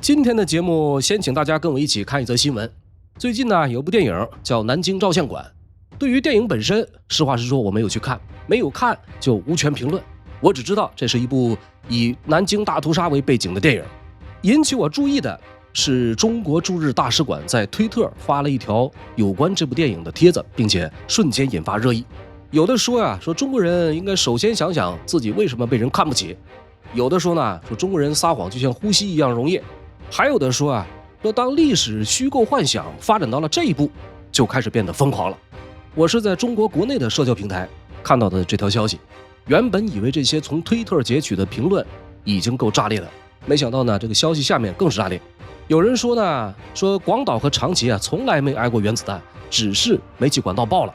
今天的节目先请大家跟我一起看一则新闻。最近呢，有部电影叫《南京照相馆》。对于电影本身，实话实说我没有去看，没有看就无权评论。我只知道这是一部以南京大屠杀为背景的电影。引起我注意的是，中国驻日大使馆在推特发了一条有关这部电影的帖子，并且瞬间引发热议。有的说说中国人应该首先想想自己为什么被人看不起；有的说中国人撒谎就像呼吸一样容易；还有的说当历史虚构幻想发展到了这一步，就开始变得疯狂了。我是在中国国内的社交平台看到的这条消息，原本以为这些从推特截取的评论已经够炸裂的，没想到这个消息下面更是炸裂。有人说广岛和长崎从来没挨过原子弹，只是煤气管道爆了。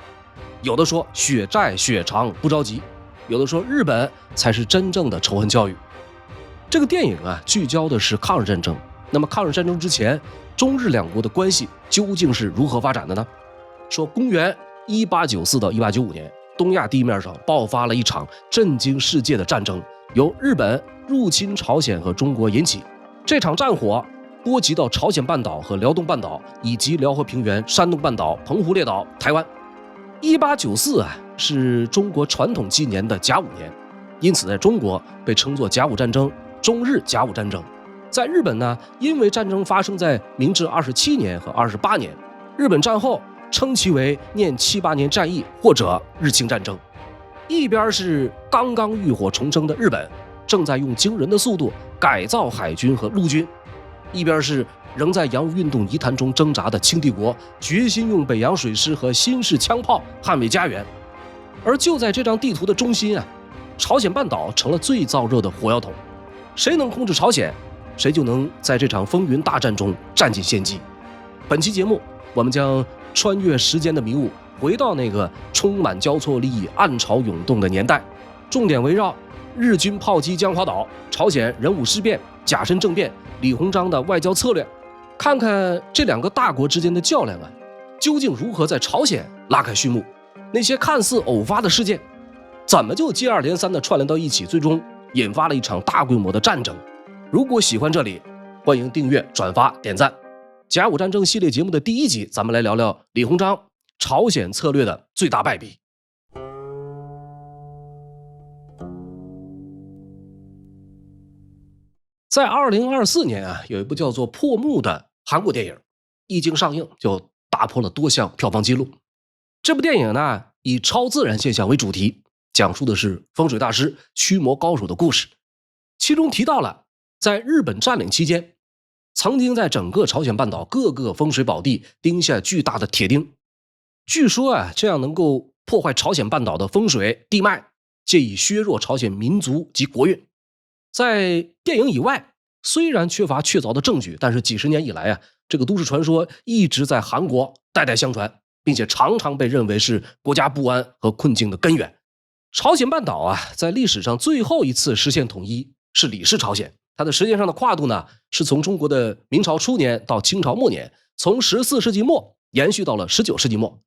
有的说血债血偿不着急，有的说日本才是真正的仇恨教育。这个电影聚焦的是抗日战争。那么抗日战争之前，中日两国的关系究竟是如何发展的呢？说公元1894到1895年，东亚地面上爆发了一场震惊世界的战争，由日本入侵朝鲜和中国引起。这场战火波及到朝鲜半岛和辽东半岛，以及辽河平原、山东半岛、澎湖列岛、台湾。1894是中国传统纪年的甲午年，因此在中国被称作甲午战争、中日甲午战争。在日本因为战争发生在明治27年和28年，日本战后称其为念78年战役或者日清战争。一边是刚刚浴火重生的日本，正在用惊人的速度改造海军和陆军；一边是仍在洋务运动泥潭中挣扎的清帝国，决心用北洋水师和新式枪炮捍卫家园。而就在这张地图的中心朝鲜半岛成了最燥热的火药桶。谁能控制朝鲜，谁就能在这场风云大战中占尽先机。本期节目我们将穿越时间的迷雾，回到那个充满交错利益、暗潮涌动的年代，重点围绕日军炮击江华岛、朝鲜人武事变、甲申政变、李鸿章的外交策略，看看这两个大国之间的较量究竟如何在朝鲜拉开序幕。那些看似偶发的事件，怎么就接二连三地串联到一起，最终引发了一场大规模的战争。如果喜欢这里，欢迎订阅、转发、点赞。甲午战争系列节目的第一集，咱们来聊聊李鸿章朝鲜策略的最大败笔。在2024年有一部叫做《破幕》的韩国电影，一经上映就打破了多项票房纪录。这部电影以超自然现象为主题，讲述的是风水大师驱魔高手的故事。其中提到了在日本占领期间，曾经在整个朝鲜半岛各个风水宝地钉下巨大的铁钉。据说这样能够破坏朝鲜半岛的风水地脉，借以削弱朝鲜民族及国运。在电影以外，虽然缺乏确凿的证据，但是几十年以来这个都市传说一直在韩国代代相传，并且常常被认为是国家不安和困境的根源。朝鲜半岛在历史上最后一次实现统一是李氏朝鲜，它的时间上的跨度是从中国的明朝初年到清朝末年，从14世纪末延续到了19世纪末。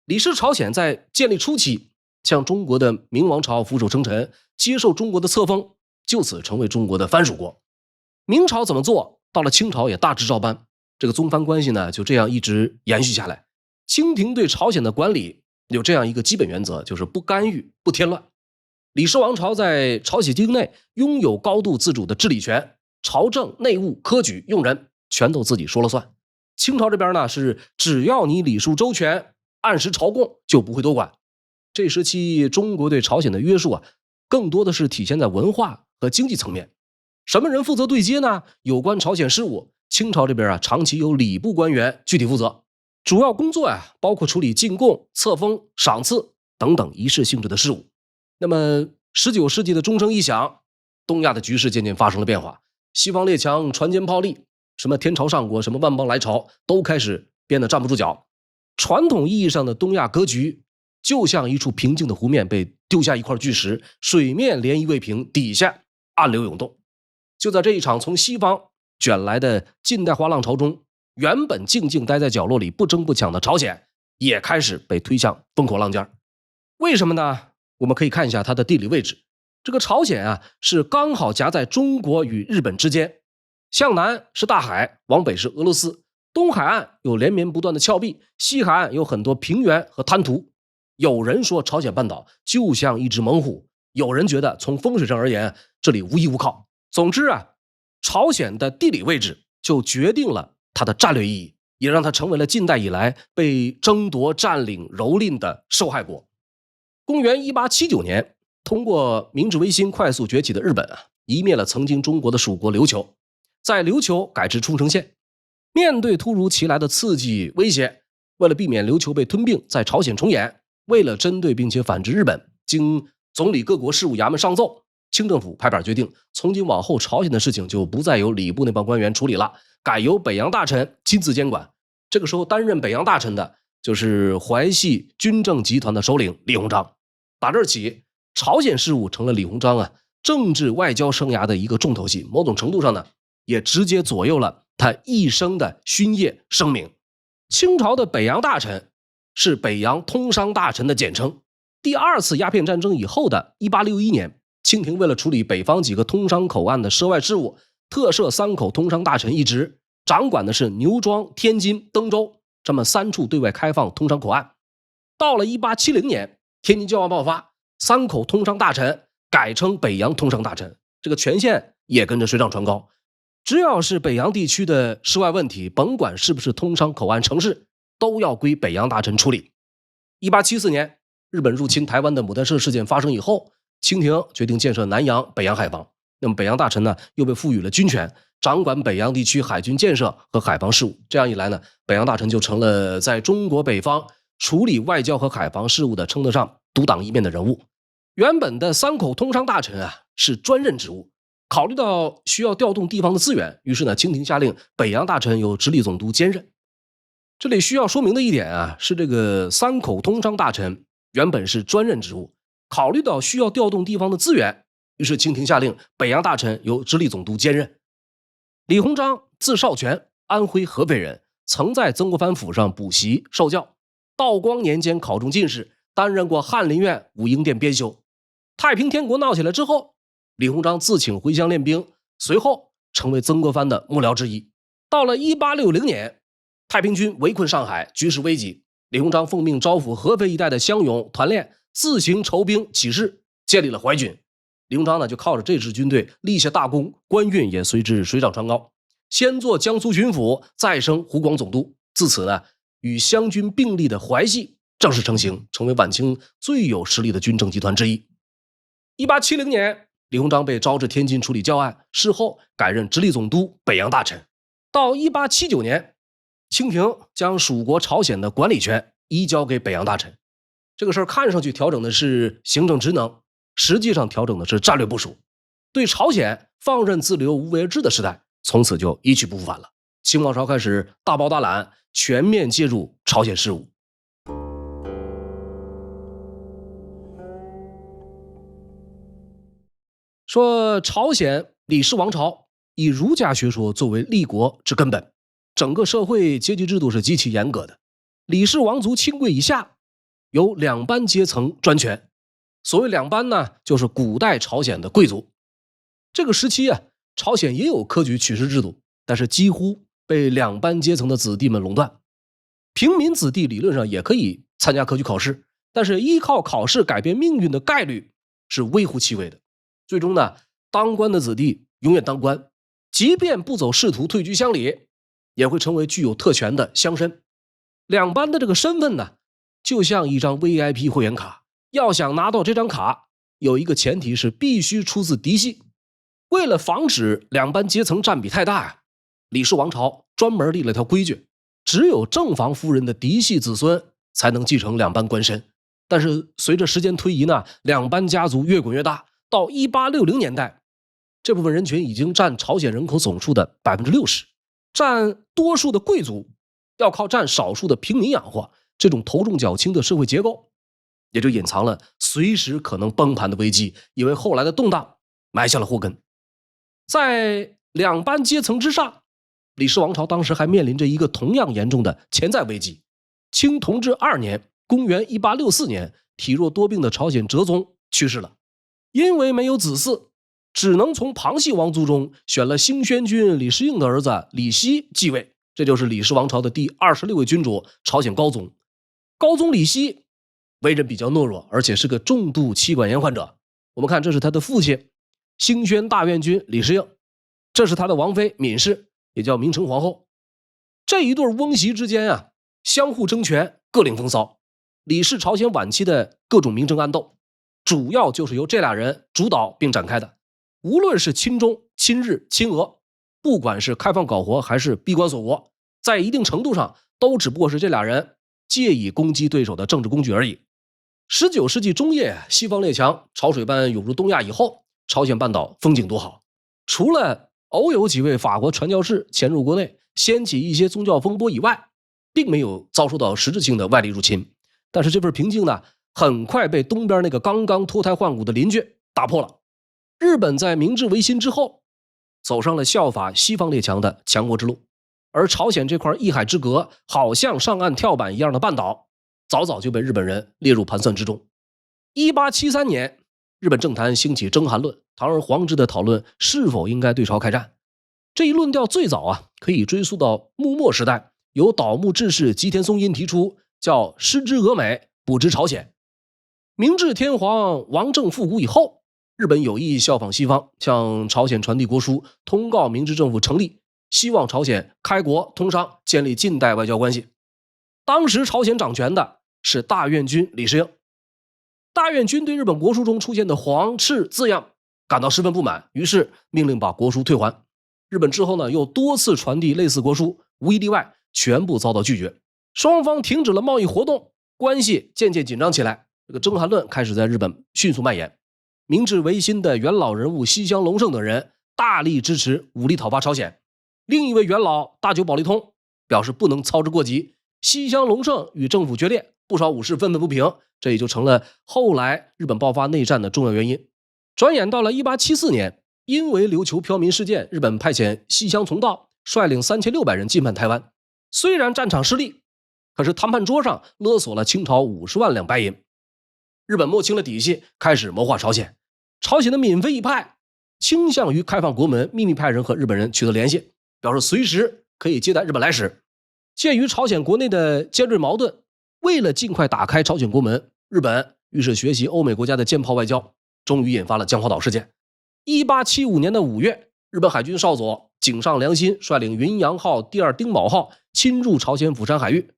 李氏朝鲜在建立初期向中国的明王朝俯首称臣，接受中国的册封，就此成为中国的藩属国。明朝怎么做，到了清朝也大致照搬，这个宗藩关系就这样一直延续下来。清廷对朝鲜的管理有这样一个基本原则，就是不干预、不添乱。李氏王朝在朝鲜境内拥有高度自主的治理权，朝政、内务、科举、用人全都自己说了算。清朝这边是只要你礼数周全，按时朝贡，就不会多管。这时期中国对朝鲜的约束更多的是体现在文化和经济层面。什么人负责对接呢？有关朝鲜事务，清朝这边长期由礼部官员具体负责，主要工作包括处理进贡、册封、赏赐等等仪式性质的事务。那么19世纪的钟声一响，东亚的局势渐渐发生了变化，西方列强船坚炮利，什么天朝上国，什么万邦来朝，都开始变得站不住脚。传统意义上的东亚格局就像一处平静的湖面被丢下一块巨石，水面涟漪未平，底下暗流涌动。就在这一场从西方卷来的近代化浪潮中，原本静静待在角落里不争不抢的朝鲜也开始被推向风口浪尖。为什么呢？我们可以看一下它的地理位置。这个朝鲜是刚好夹在中国与日本之间，向南是大海，往北是俄罗斯，东海岸有连绵不断的峭壁，西海岸有很多平原和滩涂。有人说朝鲜半岛就像一只猛虎，有人觉得从风水上而言，这里无依无靠。总之啊，朝鲜的地理位置就决定了它的战略意义，也让它成为了近代以来被争夺、占领、蹂躏的受害国。公元1879年，通过明治维新快速崛起的日本夷灭了曾经中国的属国琉球，在琉球改制冲绳县。面对突如其来的刺激威胁，为了避免琉球被吞并，在朝鲜重演，为了针对并且反制日本，经总理各国事务衙门上奏，清政府拍板决定，从今往后朝鲜的事情就不再由礼部那帮官员处理了，改由北洋大臣亲自监管。这个时候担任北洋大臣的就是淮系军政集团的首领李鸿章。打这儿起，朝鲜事务成了李鸿章政治外交生涯的一个重头戏，某种程度上呢，也直接左右了他一生的勋业声名。清朝的北洋大臣是北洋通商大臣的简称。第二次鸦片战争以后的1861年，清廷为了处理北方几个通商口岸的涉外事务，特设3口通商大臣一职，掌管的是牛庄、天津、登州这么3处对外开放通商口岸。到了1870年，天津交往爆发，3口通商大臣改称北洋通商大臣，这个权限也跟着水涨船高。只要是北洋地区的涉外问题，甭管是不是通商口岸城市，都要归北洋大臣处理。1874年，日本入侵台湾的牡丹社事件发生以后，清廷决定建设南洋、北洋海防。那么北洋大臣呢，又被赋予了军权，掌管北洋地区海军建设和海防事务。这样一来呢，北洋大臣就成了在中国北方处理外交和海防事务的称得上独当一面的人物。原本的3口通商大臣是专任职务，考虑到需要调动地方的资源，于是呢，清廷下令北洋大臣由直隶总督兼任。这里需要说明的一点是这个3口通商大臣原本是专任职务，考虑到需要调动地方的资源，于是清廷下令北洋大臣由直隶总督兼任。李鸿章字绍全，安徽合肥人，曾在曾国藩府上补习受教，道光年间考中进士，担任过翰林院武英殿编修。太平天国闹起来之后，李鸿章自请回乡练兵，随后成为曾国藩的幕僚之一。到了1860年，太平军围困上海，局势危急，李鸿章奉命招抚合肥一带的乡勇团练，自行筹兵起事，建立了淮军。李鸿章呢，就靠着这支军队立下大功，官运也随之水涨船高，先做江苏巡抚，再升湖广总督。自此呢，与湘军并立的淮系正式成型，成为晚清最有实力的军政集团之一。1870年，李鸿章被招至天津处理教案，事后改任直隶总督、北洋大臣。到1879年，清廷将属国朝鲜的管理权移交给北洋大臣。这个事儿看上去调整的是行政职能，实际上调整的是战略部署。对朝鲜放任自流、无为而治的时代从此就一去不复返了。清王朝开始大包大揽，全面介入朝鲜事务。说朝鲜李氏王朝以儒家学说作为立国之根本，整个社会阶级制度是极其严格的。李氏王族亲贵以下由2班阶层专权。所谓2班呢，就是古代朝鲜的贵族。这个时期朝鲜也有科举取士制度，但是几乎被2班阶层的子弟们垄断。平民子弟理论上也可以参加科举考试，但是依靠考试改变命运的概率是微乎其微的。最终呢，当官的子弟永远当官，即便不走仕途退居乡里，也会成为具有特权的乡绅。2班的这个身份呢，就像一张 VIP 会员卡，要想拿到这张卡，有一个前提是必须出自嫡系。为了防止2班阶层占比太大李氏王朝专门立了条规矩，只有正房夫人的嫡系子孙才能继承2班官身。但是随着时间推移呢，2班家族越滚越大，到1860年代，这部分人群已经占朝鲜人口总数的 60%， 占多数的贵族要靠占少数的平民养活，这种头重脚轻的社会结构也就隐藏了随时可能崩盘的危机，也为后来的动荡埋下了祸根。在2班阶层之上，李氏王朝当时还面临着一个同样严重的潜在危机。清同治2年，公元1864年，体弱多病的朝鲜哲宗去世了。因为没有子嗣，只能从旁系王族中选了兴宣君李世应的儿子李熙继位，这就是李氏王朝的第26位君主，朝鲜高宗。高宗李熙为人比较懦弱，而且是个重度妻管严患者。我们看，这是他的父亲兴宣大院君李世应，这是他的王妃闵氏，也叫明成皇后。这一对翁媳之间啊，相互争权，各领风骚。李氏朝鲜晚期的各种明争暗斗，主要就是由这俩人主导并展开的。无论是亲中、亲日、亲俄，不管是开放搞活还是闭关锁国，在一定程度上都只不过是这俩人借以攻击对手的政治工具而已。19世纪中叶，西方列强潮水般涌入东亚以后，朝鲜半岛风景独好，除了偶有几位法国传教士潜入国内，掀起一些宗教风波以外，并没有遭受到实质性的外力入侵。但是这份平静呢，很快被东边那个刚刚脱胎换骨的邻居打破了。日本在明治维新之后，走上了效法西方列强的强国之路，而朝鲜这块一海之隔，好像上岸跳板一样的半岛，早早就被日本人列入盘算之中。1873年，日本政坛兴起征韩论，堂而皇之的讨论是否应该对朝开战。这一论调最早可以追溯到幕末时代，由倒幕志士吉田松阴提出，叫失之俄美，补之朝鲜。明治天皇王政复古以后，日本有意效仿西方，向朝鲜传递国书，通告明治政府成立，希望朝鲜开国通商，建立近代外交关系。当时朝鲜掌权的是大院君李世应。大院君对日本国书中出现的皇敕字样感到十分不满，于是命令把国书退还。日本之后呢，又多次传递类似国书，无一例外全部遭到拒绝。双方停止了贸易活动，关系渐渐紧张起来。这个征韩论开始在日本迅速蔓延。明治维新的元老人物西乡隆盛等人大力支持武力讨伐朝鲜。另一位元老大久保利通表示不能操之过急，西乡隆盛与政府决裂，不少武士愤愤不平，这也就成了后来日本爆发内战的重要原因。转眼到了1874年，因为琉球漂民事件，日本派遣西乡从道率领3600人进犯台湾。虽然战场失利，可是谈判桌上勒索了清朝50万两白银。日本摸清了底细，开始谋划朝鲜。朝鲜的闵妃一派倾向于开放国门，秘密派人和日本人取得联系，表示随时可以接待日本来使。鉴于朝鲜国内的尖锐矛盾，为了尽快打开朝鲜国门，日本于是学习欧美国家的舰炮外交，终于引发了江华岛事件。1875年的5月，日本海军少佐井上良心率领云阳号、第二丁卯号侵入朝鲜釜山海域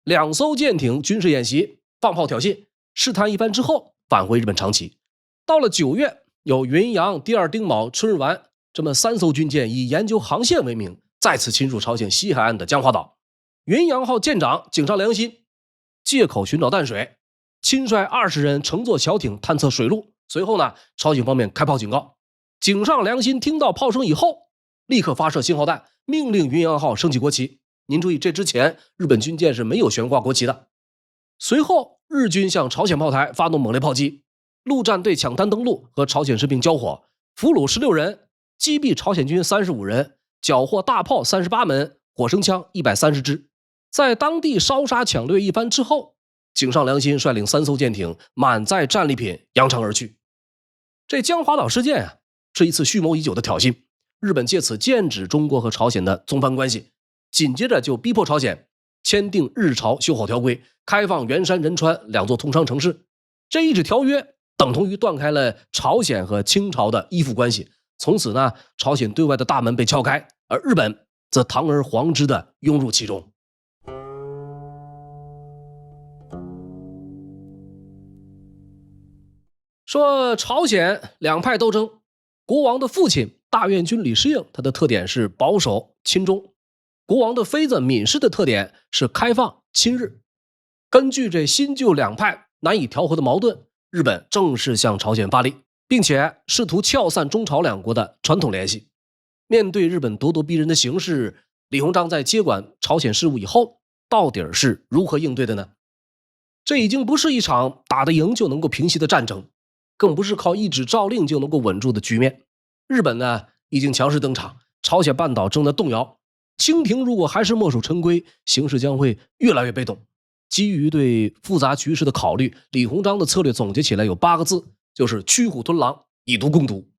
，2艘舰艇军事演习，放炮挑衅，试探一番之后返回日本长崎。到了9月，有云阳、第二丁卯、春日丸这么3艘军舰以研究航线为名，再次侵入朝鲜西海岸的江华岛。云阳号舰长井上良心借口寻找淡水，亲率20人乘坐小艇探测水路。随后呢，朝鲜方面开炮警告。井上良心听到炮声以后，立刻发射信号弹，命令云阳号升起国旗。您注意，这之前日本军舰是没有悬挂国旗的。随后，日军向朝鲜炮台发动猛烈炮击，陆战队抢滩登陆，和朝鲜士兵交火，俘虏16人，击毙朝鲜军35人，缴获大炮38门，火绳枪130支。在当地烧杀抢掠一番之后，井上良心率领3艘舰艇满载战利品扬长而去。这江华岛事件是一次蓄谋已久的挑衅，日本借此剑指中国和朝鲜的宗藩关系，紧接着就逼迫朝鲜签订日朝修好条规，开放元山、仁川2座通商城市。这一纸条约等同于断开了朝鲜和清朝的依附关系。从此呢，朝鲜对外的大门被撬开，而日本则堂而皇之的拥入其中。说朝鲜两派斗争，国王的父亲大院君李世应，他的特点是保守亲中；国王的妃子闵氏的特点是开放亲日。根据这新旧两派难以调和的矛盾，日本正式向朝鲜发力，并且试图撬散中朝两国的传统联系。面对日本咄咄逼人的形势，李鸿章在接管朝鲜事务以后，到底是如何应对的呢？这已经不是一场打得赢就能够平息的战争，更不是靠一纸诏令就能够稳住的局面。日本呢，已经强势登场，朝鲜半岛正在动摇。清廷如果还是墨守成规，形势将会越来越被动。基于对复杂局势的考虑，李鸿章的策略总结起来有8个字，就是驱虎吞狼，以毒攻毒。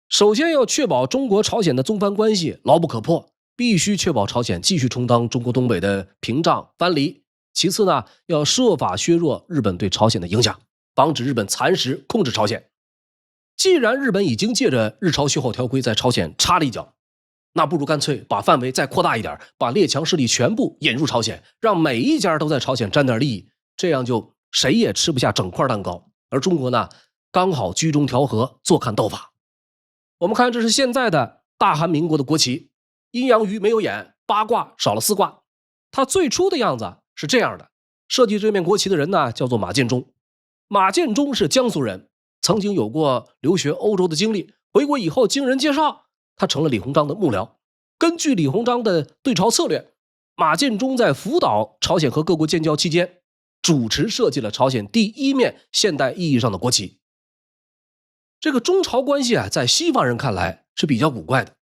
首先要确保中国朝鲜的宗藩关系牢不可破，必须确保朝鲜继续充当中国东北的屏障藩篱。其次呢，要设法削弱日本对朝鲜的影响，防止日本蚕食控制朝鲜。既然日本已经借着日朝修好条规在朝鲜插了一脚，那不如干脆把范围再扩大一点，把列强势力全部引入朝鲜，让每一家都在朝鲜沾点利益，这样就谁也吃不下整块蛋糕。而中国呢，刚好居中调和，坐看斗法。我们看，这是现在的大韩民国的国旗，阴阳鱼没有眼，八卦少了四卦。它最初的样子是这样的。设计这面国旗的人呢，叫做马建忠。马建忠是江苏人，曾经有过留学欧洲的经历。回国以后，经人介绍，他成了李鸿章的幕僚。根据李鸿章的对朝策略，马建忠在辅导朝鲜和各国建交期间，主持设计了朝鲜第一面现代意义上的国旗。这个中朝关系啊，在西方人看来是比较古怪的。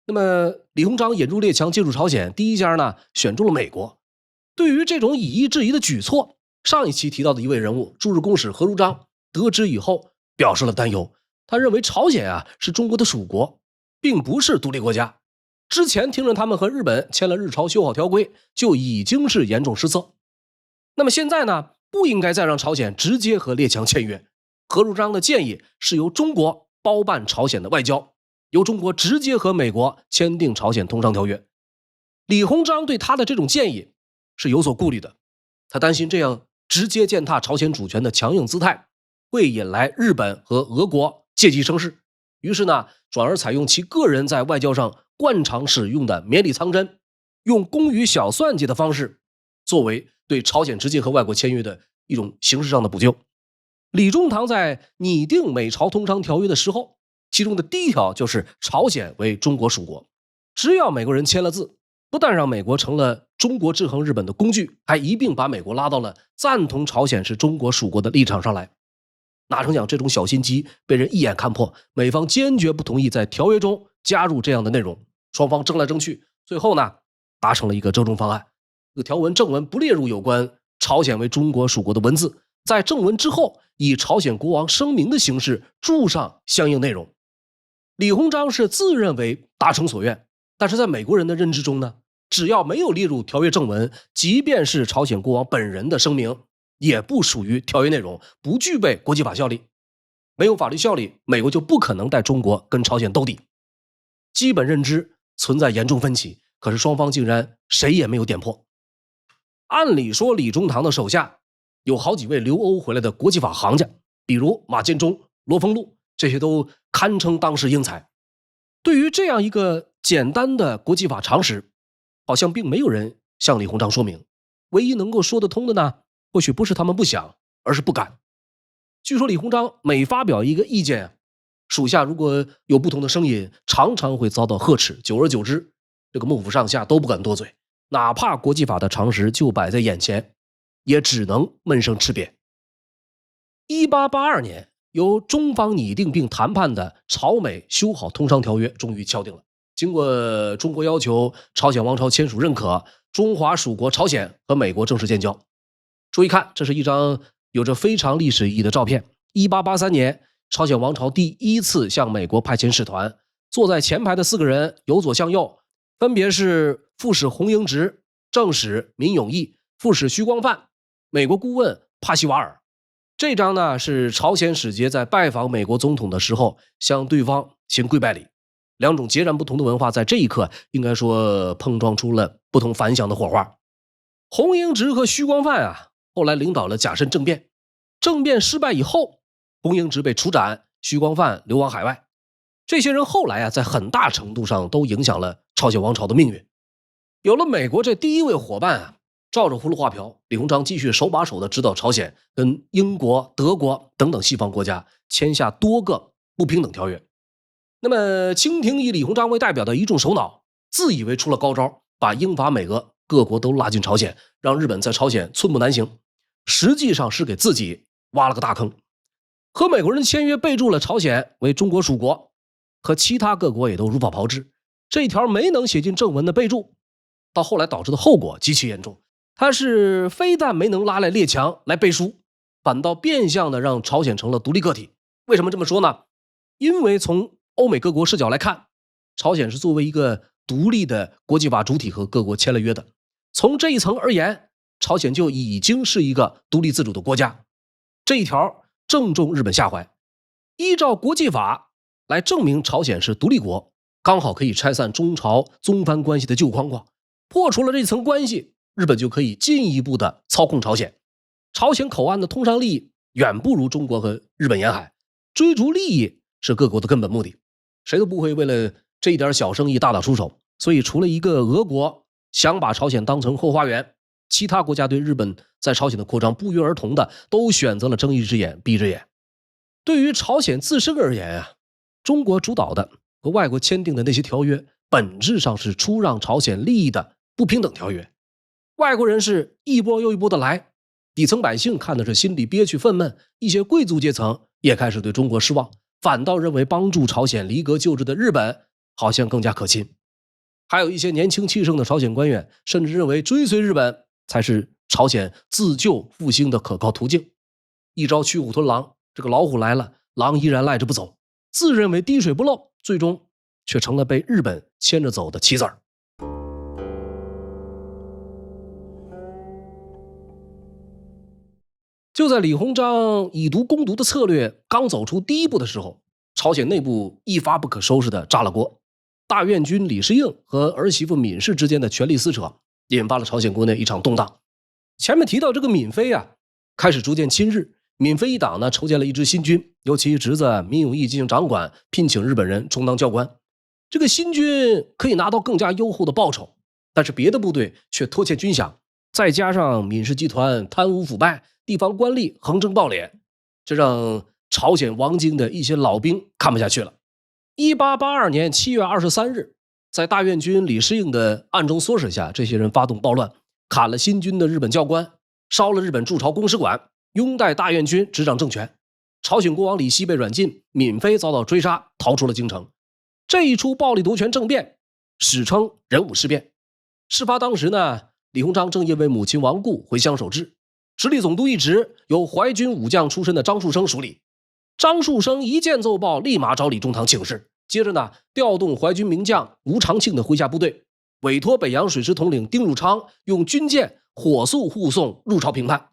那么李鸿章引入列强进入朝鲜，第一家呢选中了美国。对于这种以夷制夷的举措，上一期提到的一位人物驻日公使何如章得知以后表示了担忧。他认为朝鲜啊是中国的属国，并不是独立国家。之前听着他们和日本签了日朝修好条规，就已经是严重失策。那么现在呢，不应该再让朝鲜直接和列强签约。何如章的建议是由中国包办朝鲜的外交，由中国直接和美国签订朝鲜通商条约。李鸿章对他的这种建议是有所顾虑的，他担心这样直接践踏朝鲜主权的强硬姿态会引来日本和俄国借机生事，于是呢，转而采用其个人在外交上惯常使用的绵里藏针，用工于小算计的方式，作为对朝鲜直接和外国签约的一种形式上的补救。李中堂在拟定美朝通商条约的时候，其中的第一条就是朝鲜为中国属国。只要美国人签了字，不但让美国成了中国制衡日本的工具，还一并把美国拉到了赞同朝鲜是中国属国的立场上来。哪成想这种小心机被人一眼看破，美方坚决不同意在条约中加入这样的内容。双方争来争去，最后呢达成了一个折中方案。这个条文正文不列入有关朝鲜为中国属国的文字，在正文之后以朝鲜国王声明的形式注上相应内容。李鸿章是自认为达成所愿，但是在美国人的认知中呢，只要没有列入条约正文，即便是朝鲜国王本人的声明，也不属于条约内容，不具备国际法效力。没有法律效力，美国就不可能带中国跟朝鲜斗底。基本认知存在严重分歧，可是双方竟然谁也没有点破。按理说李中堂的手下有好几位留欧回来的国际法行家，比如马建忠、罗丰禄，这些都堪称当时英才。对于这样一个简单的国际法常识，好像并没有人向李鸿章说明。唯一能够说得通的呢，或许不是他们不想，而是不敢。据说李鸿章每发表一个意见，属下如果有不同的声音，常常会遭到呵斥，久而久之，这个幕府上下都不敢多嘴，哪怕国际法的常识就摆在眼前，也只能闷声吃瘪。1882年，由中方拟定并谈判的朝美修好通商条约终于敲定了。经过中国要求朝鲜王朝签署认可，中华属国朝鲜和美国正式建交。注意看，这是一张有着非常历史意义的照片。1883年，朝鲜王朝第一次向美国派遣使团，坐在前排的4个人由左向右，分别是副使洪英直、正使闵永义、副使徐光范、美国顾问帕西瓦尔。这张呢是朝鲜使节在拜访美国总统的时候向对方行跪拜礼。两种截然不同的文化在这一刻应该说碰撞出了不同凡响的火花。洪英直和徐光范啊，后来领导了甲申政变。政变失败以后，洪英直被处斩，徐光范流亡海外。这些人后来啊，在很大程度上都影响了朝鲜王朝的命运。有了美国这第一位伙伴啊，照着葫芦画瓢，李鸿章继续手把手的指导朝鲜跟英国、德国等等西方国家签下多个不平等条约。那么清廷以李鸿章为代表的一众首脑，自以为出了高招，把英法美俄各国都拉进朝鲜，让日本在朝鲜寸步难行，实际上是给自己挖了个大坑。和美国人签约备注了朝鲜为中国属国，和其他各国也都如法炮制。这一条没能写进正文的备注，到后来导致的后果极其严重。它是非但没能拉来列强来背书，反倒变相的让朝鲜成了独立个体。为什么这么说呢？因为从欧美各国视角来看，朝鲜是作为一个独立的国际法主体和各国签了约的。从这一层而言，朝鲜就已经是一个独立自主的国家。这一条正中日本下怀。依照国际法来证明朝鲜是独立国，刚好可以拆散中朝宗藩关系的旧框框，破除了这层关系，日本就可以进一步的操控朝鲜。朝鲜口岸的通商利益远不如中国和日本沿海，追逐利益是各国的根本目的，谁都不会为了这一点小生意大打出手。所以除了一个俄国想把朝鲜当成后花园，其他国家对日本在朝鲜的扩张不约而同的都选择了睁一只眼闭一只眼。对于朝鲜自身而言啊，中国主导的和外国签订的那些条约本质上是出让朝鲜利益的不平等条约。外国人是一波又一波的来，底层百姓看的是心里憋屈愤懑，一些贵族阶层也开始对中国失望，反倒认为帮助朝鲜离革救治的日本好像更加可亲。还有一些年轻气盛的朝鲜官员甚至认为追随日本才是朝鲜自救复兴的可靠途径。一朝驱虎吞狼，这个老虎来了，狼依然赖着不走，自认为滴水不漏，最终却成了被日本牵着走的棋子儿。就在李鸿章以毒攻毒的策略刚走出第一步的时候，朝鲜内部一发不可收拾的炸了锅。大院军李世应和儿媳妇闵氏之间的权力撕扯，引发了朝鲜国内一场动荡。前面提到这个闵妃啊，开始逐渐亲日。闵妃一党呢，筹建了一支新军，由其侄子闵永义进行掌管，聘请日本人充当教官。这个新军可以拿到更加优厚的报酬，但是别的部队却拖欠军饷，再加上闵氏集团贪污腐败，地方官吏横征暴敛，这让朝鲜王京的一些老兵看不下去了。1882年7月23日，在大院军李世应的暗中唆使下，这些人发动暴乱，砍了新军的日本教官，烧了日本驻朝公使馆，拥戴大院军执掌政权。朝鲜国王李熙被软禁，闵妃遭到追杀，逃出了京城。这一出暴力夺权政变史称壬午事变。事发当时呢，李鸿章正因为母亲亡故回乡守制，直隶总督一职由淮军武将出身的张树声署理。张树声一见奏报，立马找李中堂请示，接着呢，调动淮军名将吴长庆的麾下部队，委托北洋水师统领丁汝昌用军舰火速护送入朝平叛。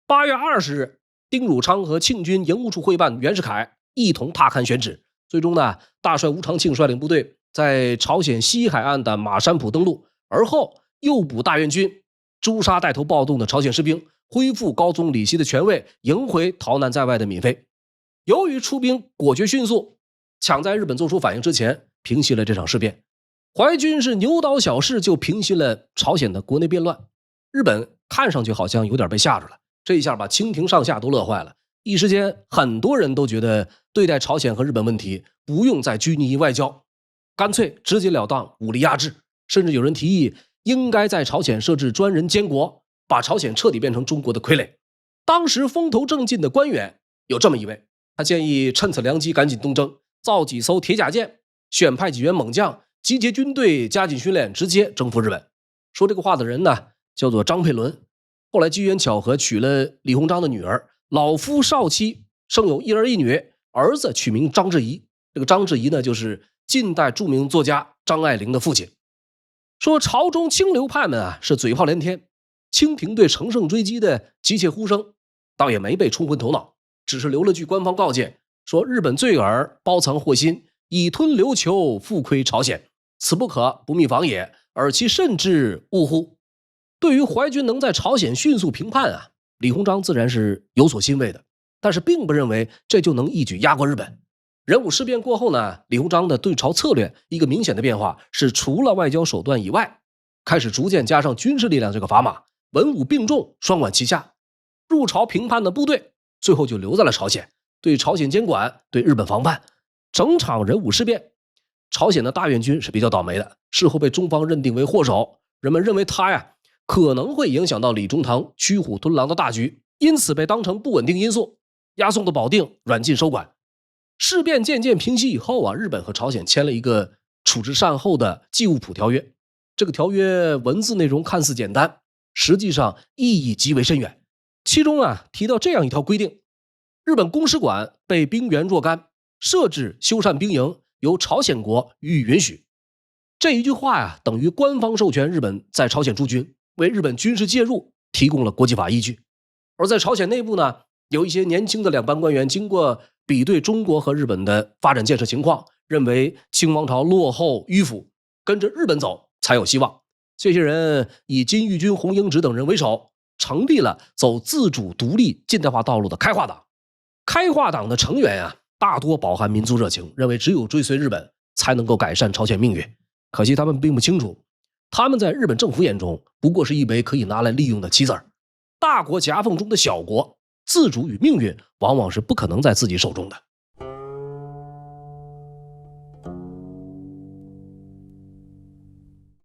8月20日，丁汝昌和庆军营务处会办袁世凯一同踏勘选址，最终呢，大帅吴长庆率领部队在朝鲜西海岸的马山浦登陆，而后诱捕大院军，诛杀带头暴动的朝鲜士兵，恢复高宗李熙的权位，迎回逃难在外的闵妃。由于出兵果决迅速，抢在日本做出反应之前平息了这场事变。淮军是牛刀小试就平息了朝鲜的国内变乱，日本看上去好像有点被吓着了，这一下把清廷上下都乐坏了。一时间很多人都觉得对待朝鲜和日本问题不用再拘泥于外交，干脆直截了当武力压制，甚至有人提议应该在朝鲜设置专人监国，把朝鲜彻底变成中国的傀儡。当时风头正劲的官员有这么一位，他建议趁此良机赶紧东征，造几艘铁甲舰，选派几员猛将，集结军队，加紧训练，直接征服日本。说这个话的人呢，叫做张佩伦，后来机缘巧合娶了李鸿章的女儿，老夫少妻，生有一儿一女，儿子取名张志仪。这个张志仪呢，就是近代著名作家张爱玲的父亲。说朝中清流派们啊，是嘴炮连天，清廷对乘胜追击的急切呼声倒也没被冲昏头脑，只是留了句官方告诫，说日本罪尔，包藏祸心，以吞琉球，复窥朝鲜，此不可不密防也，而其甚之勿乎。对于淮军能在朝鲜迅速平叛啊，李鸿章自然是有所欣慰的，但是并不认为这就能一举压过日本。壬午事变过后呢，李鸿章的对朝策略一个明显的变化是，除了外交手段以外，开始逐渐加上军事力量这个砝码，文武并重，双管齐下。入朝平叛的部队最后就留在了朝鲜，对朝鲜监管，对日本防范。整场壬午事变，朝鲜的大院军是比较倒霉的，事后被中方认定为祸首，人们认为他呀可能会影响到李中堂驱虎吞狼的大局，因此被当成不稳定因素，押送的保定，软禁收管。事变渐渐平息以后啊，日本和朝鲜签了一个处置善后的济务浦条约。这个条约文字内容看似简单，实际上意义极为深远。其中啊提到这样一条规定：日本公使馆被兵源若干，设置修缮兵营，由朝鲜国予以允许。这一句话呀，等于官方授权日本在朝鲜驻军，为日本军事介入提供了国际法依据。而在朝鲜内部呢，有一些年轻的两班官员经过比对中国和日本的发展建设情况，认为清王朝落后迂腐，跟着日本走才有希望。这些人以金玉君、洪英直等人为首，成立了走自主独立近代化道路的开化党。开化党的成员啊，大多饱含民族热情，认为只有追随日本才能够改善朝鲜命运。可惜他们并不清楚，他们在日本政府眼中不过是一枚可以拿来利用的棋子。大国夹缝中的小国，自主与命运往往是不可能在自己手中的。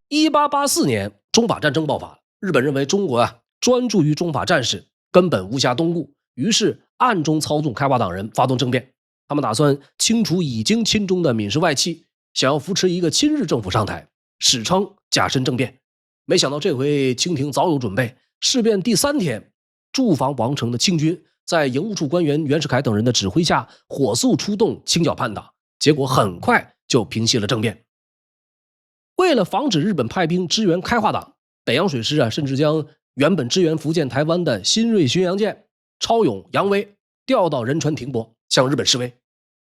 1884年，中法战争爆发，日本认为中国专注于中法战事，根本无暇东顾，于是暗中操纵开化党人发动政变。他们打算清除已经亲中的闽氏外戚，想要扶持一个亲日政府上台，史称甲申政变。没想到这回清廷早有准备，事变第3天，驻防王城的清军在营务处官员袁世凯等人的指挥下，火速出动清剿叛党，结果很快就平息了政变。为了防止日本派兵支援开化党，北洋水师甚至将原本支援福建台湾的新锐巡洋舰超勇、扬威调到仁川停泊，向日本示威。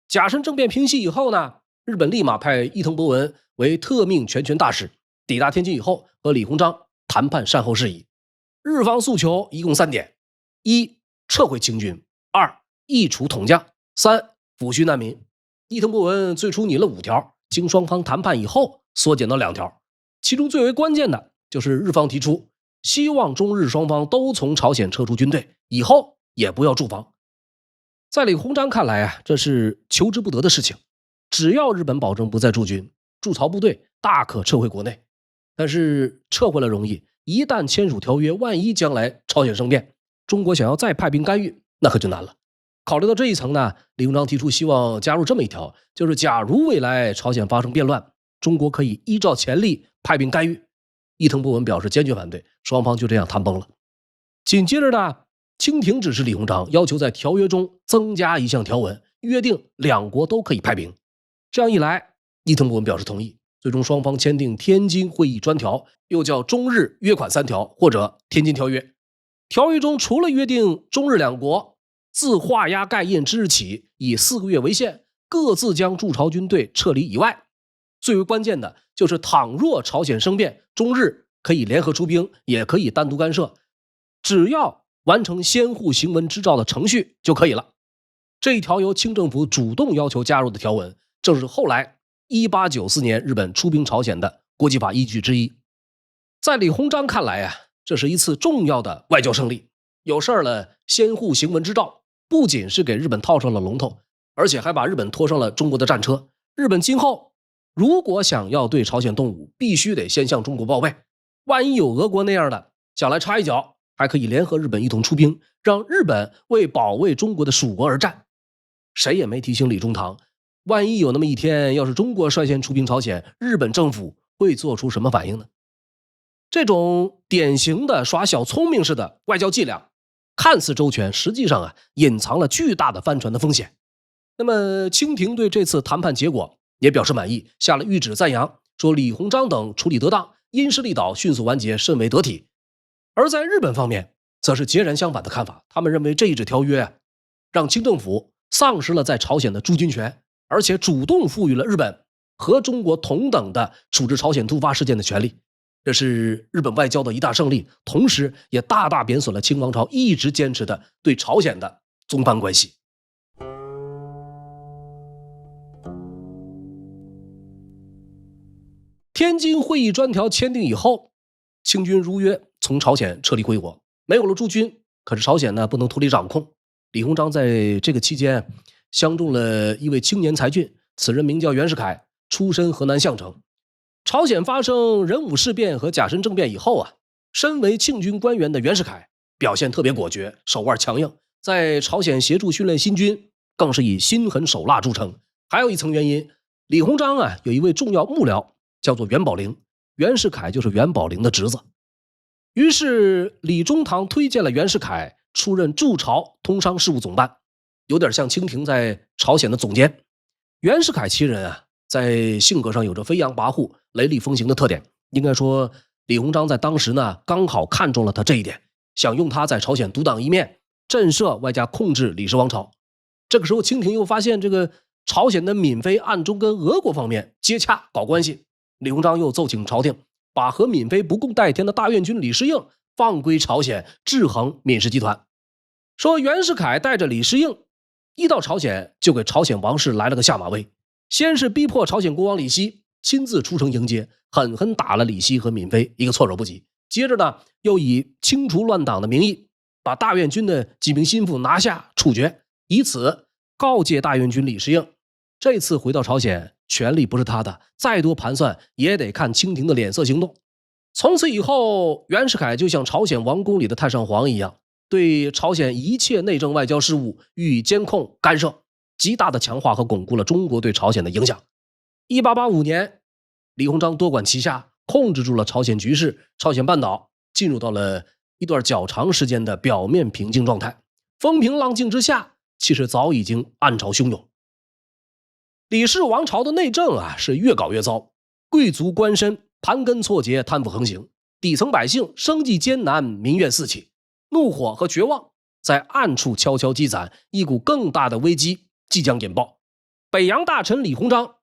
甲申政变平息以后呢，日本立马派伊藤博文为特命全权大使，抵达天津以后和李鸿章谈判善后事宜。日方诉求一共3点：一、撤回清军；二、议除统将；三、抚恤难民。伊藤博文最初拟了5条，经双方谈判以后缩减到2条。其中最为关键的就是日方提出希望中日双方都从朝鲜撤出军队，以后也不要驻防。在李鸿章看来这是求之不得的事情。只要日本保证不再驻军，驻朝部队大可撤回国内。但是撤回了容易，一旦签署条约，万一将来朝鲜生变，中国想要再派兵干预，那可就难了。考虑到这一层呢，李鸿章提出希望加入这么一条，就是假如未来朝鲜发生变乱，中国可以依照前例派兵干预。伊藤博文表示坚决反对，双方就这样谈崩了。紧接着呢，清廷指示李鸿章要求在条约中增加一项条文，约定两国都可以派兵。这样一来，伊藤博文表示同意，最终双方签订天津会议专条，又叫中日约款3条或者天津条约。条约中除了约定中日两国自画押盖印之日起以4个月为限，各自将驻朝军队撤离以外，最为关键的就是倘若朝鲜生变，中日可以联合出兵，也可以单独干涉，只要完成先互行文支照的程序就可以了。这一条由清政府主动要求加入的条文，正是后来1894年日本出兵朝鲜的国际法依据之一。在李鸿章看来这是一次重要的外交胜利。有事儿了，先互行文支照，不仅是给日本套上了龙头，而且还把日本拖上了中国的战车。日本今后如果想要对朝鲜动武，必须得先向中国报备。万一有俄国那样的想来插一脚，还可以联合日本一同出兵，让日本为保卫中国的属国而战。谁也没提醒李中堂，万一有那么一天，要是中国率先出兵朝鲜，日本政府会做出什么反应呢？这种典型的耍小聪明式的外交伎俩，看似周全，实际上隐藏了巨大的翻船的风险。那么清廷对这次谈判结果也表示满意，下了谕旨赞扬，说李鸿章等处理得当，因势利导，迅速完结，甚为得体。而在日本方面则是截然相反的看法，他们认为这一纸条约让清政府丧失了在朝鲜的驻军权，而且主动赋予了日本和中国同等的处置朝鲜突发事件的权利。这是日本外交的一大胜利，同时也大大贬损了清王朝一直坚持的对朝鲜的宗藩关系。天津会议专条签订以后，清军如约从朝鲜撤离回国，没有了驻军，可是朝鲜不能脱离掌控。李鸿章在这个期间相中了一位青年才俊，此人名叫袁世凯，出身河南项城。朝鲜发生壬午事变和甲申政变以后身为庆军官员的袁世凯表现特别果决，手腕强硬，在朝鲜协助训练新军，更是以心狠手辣著称。还有一层原因，李鸿章有一位重要幕僚叫做袁宝龄，袁世凯就是袁宝龄的侄子。于是李中堂推荐了袁世凯出任驻朝通商事务总办，有点像清廷在朝鲜的总监。袁世凯其人在性格上有着飞扬跋扈、雷厉风行的特点。应该说，李鸿章在当时呢，刚好看中了他这一点，想用他在朝鲜独当一面，震慑外加控制李氏王朝。这个时候，清廷又发现这个朝鲜的闽妃暗中跟俄国方面接洽搞关系，李鸿章又奏请朝廷，把和闽妃不共戴天的大院军李世应放归朝鲜，制衡闽氏集团。说袁世凯带着李世应一到朝鲜，就给朝鲜王室来了个下马威。先是逼迫朝鲜国王李希亲自出城迎接，狠狠打了李希和闽妃一个措手不及。接着呢，又以清除乱党的名义，把大院军的几名心腹拿下处决，以此告诫大院军李世应，这次回到朝鲜，权力不是他的，再多盘算也得看清廷的脸色行动。从此以后，袁世凯就像朝鲜王宫里的太上皇一样，对朝鲜一切内政外交事务予以监控干涉，极大的强化和巩固了中国对朝鲜的影响。1885年，李鸿章多管齐下，控制住了朝鲜局势，朝鲜半岛进入到了一段较长时间的表面平静状态。风平浪静之下，其实早已经暗潮汹涌。李氏王朝的内政是越搞越糟，贵族官绅盘根错节，贪腐横行，底层百姓生计艰难，民怨四起，怒火和绝望在暗处悄悄积攒，一股更大的危机即将引爆。北洋大臣李鸿章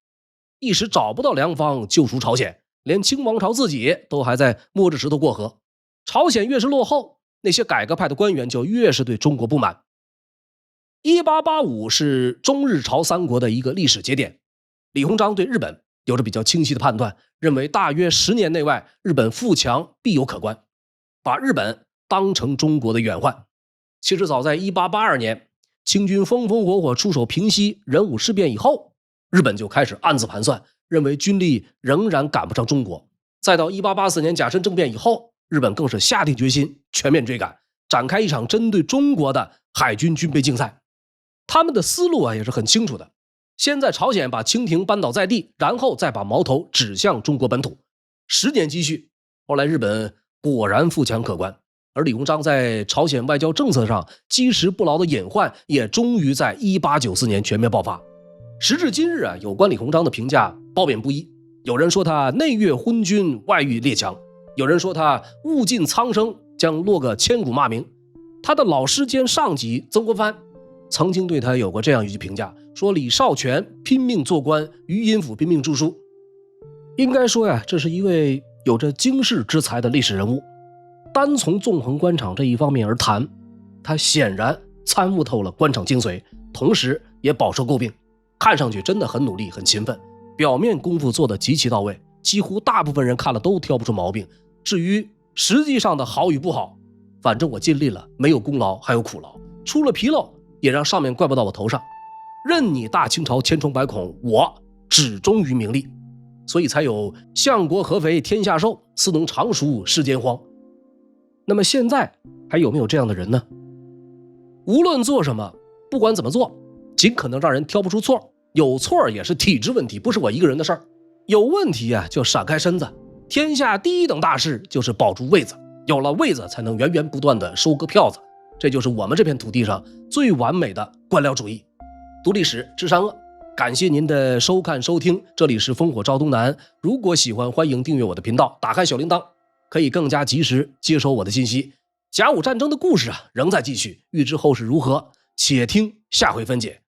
一时找不到良方救赎朝鲜，连清王朝自己都还在摸着石头过河。朝鲜越是落后，那些改革派的官员就越是对中国不满。1885是中日朝三国的一个历史节点，李鸿章对日本有着比较清晰的判断，认为大约10年内外，日本富强必有可观，把日本当成中国的远患。其实早在1882年，清军风风火火出手平息壬午事变以后，日本就开始暗自盘算，认为军力仍然赶不上中国。再到1884年甲申政变以后，日本更是下定决心全面追赶，展开一场针对中国的海军军备竞赛。他们的思路也是很清楚的，先在朝鲜把清廷扳倒在地，然后再把矛头指向中国本土。10年积蓄，后来日本果然富强可观，而李鸿章在朝鲜外交政策上基石不牢的隐患也终于在1894年全面爆发。时至今日有关李鸿章的评价褒贬不一，有人说他内越昏君，外御列强，有人说他物尽苍生，将落个千古骂名。他的老师兼上级曾国藩曾经对他有过这样一句评价，说李少荃拼命做官，余荫甫拼命著书。应该说这是一位有着经世之才的历史人物。单从纵横官场这一方面而谈，他显然参悟透了官场精髓，同时也饱受诟病。看上去真的很努力很勤奋，表面功夫做得极其到位，几乎大部分人看了都挑不出毛病。至于实际上的好与不好，反正我尽力了，没有功劳还有苦劳，出了纰漏也让上面怪不到我头上。任你大清朝千疮百孔，我只忠于名利，所以才有相国合肥天下瘦，司农常熟世间荒。那么现在还有没有这样的人呢？无论做什么，不管怎么做，尽可能让人挑不出错，有错也是体制问题，不是我一个人的事儿。有问题就闪开身子。天下第一等大事就是保住位子，有了位子才能源源不断的收割票子，这就是我们这片土地上最完美的官僚主义。读历史知善恶，感谢您的收看收听，这里是烽火照东南。如果喜欢，欢迎订阅我的频道，打开小铃铛，可以更加及时接收我的信息。甲午战争的故事仍在继续，欲知后事如何，且听下回分解。